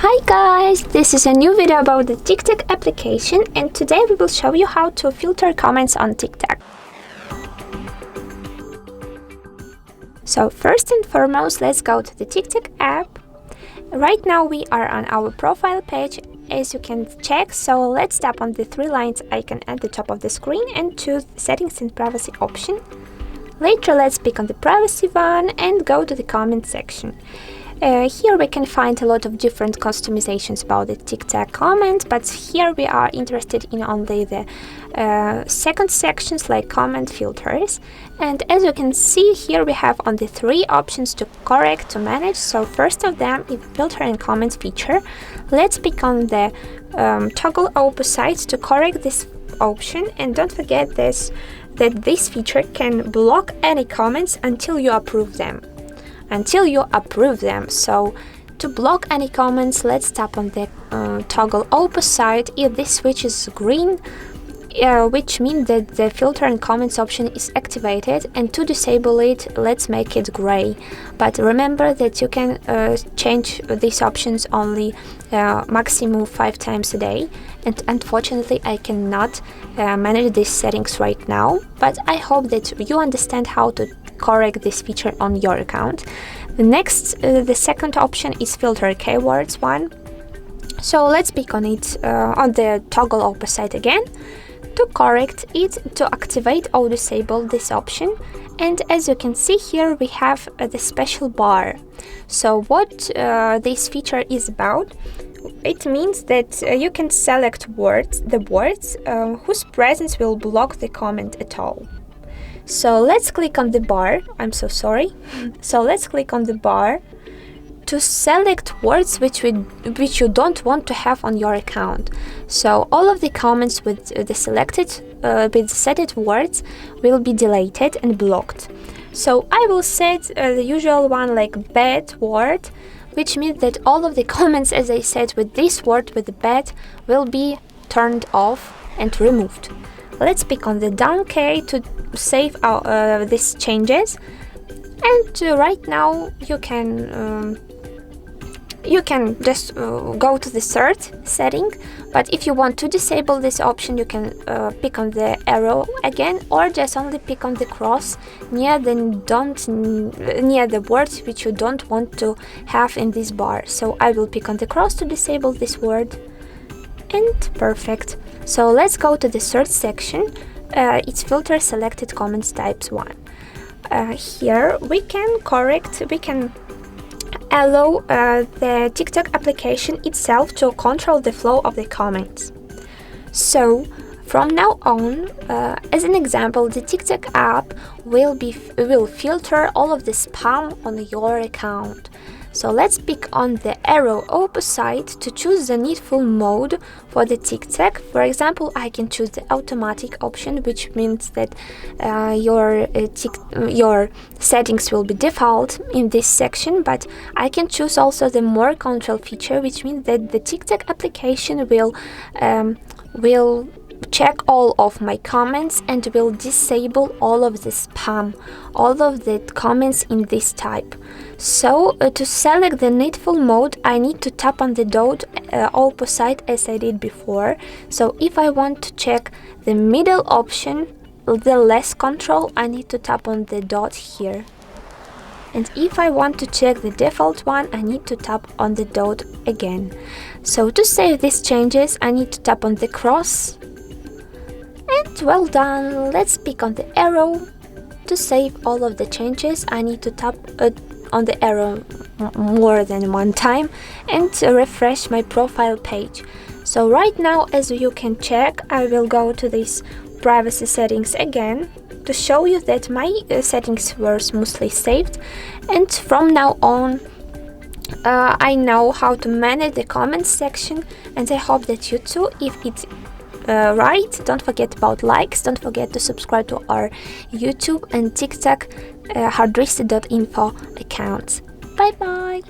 Hi guys, this is a new video about the TikTok application, and today we will show you how to filter comments on TikTok. So first and foremost, let's go to the TikTok app. Right now we are on our profile page, as you can check, so let's tap on the three lines icon at the top of the screen and choose the settings and privacy option. Later let's pick on the privacy one and go to the comment section. Here we can find a lot of different customizations about the TikTok comment, but here we are interested in only the second sections like comment filters. And as you can see, here we have only three options to correct, to manage. So first of them is filter and comment feature. Let's pick on the toggle opposite to correct this option, and don't forget that this feature can block any comments until you approve them. So to block any comments, let's tap on the toggle opposite. If this switch is green, which means that the filter and comments option is activated, and to disable it, let's make it gray. But remember that you can change these options only maximum 5 times a day, and unfortunately I cannot manage these settings right now, but I hope that you understand how to correct this feature on your account. The second option is filter keywords one. So let's pick on it on the toggle opposite again to correct it, to activate or disable this option. And as you can see here, we have the special bar. So what this feature is about, it means that you can select the words whose presence will block the comment at all. So let's click on the bar. So let's click on the bar to select words which you don't want to have on your account. So all of the comments with the selected words will be deleted and blocked. So I will set the usual one like bad word, which means that all of the comments, as I said, with this word with the bad will be turned off and removed. Let's pick on the down key to save these changes, and right now you can just go to the third setting. But if you want to disable this option, you can pick on the arrow again, or just only pick on the cross near the words which you don't want to have in this bar. So I will pick on the cross to disable this word, and perfect. So let's go to the third section. It's filter selected comments types 1. Here we can allow the TikTok application itself to control the flow of the comments. So from now on, as an example, the TikTok app will filter all of the spam on your account. So let's pick on the arrow opposite to choose the needful mode for the TikTok. For example, I can choose the automatic option, which means that your settings will be default in this section, but I can choose also the more control feature, which means that the TikTok application will check all of my comments and will disable all of the spam, all of the comments in this type. So to select the needful mode, I need to tap on the dot opposite as I did before. So if I want to check the middle option, the less control, I need to tap on the dot here. And if I want to check the default one, I need to tap on the dot again. So to save these changes, I need to tap on the cross. And well done. Let's pick on the arrow. To save all of the changes, I need to tap on the arrow more than one time and refresh my profile page. So right now, as you can check, I will go to this privacy settings again to show you that my settings were smoothly saved. And from now on, I know how to manage the comments section, and I hope that you too. If it's right, don't forget about likes, don't forget to subscribe to our YouTube and TikTok HardReset.Info accounts. Bye bye.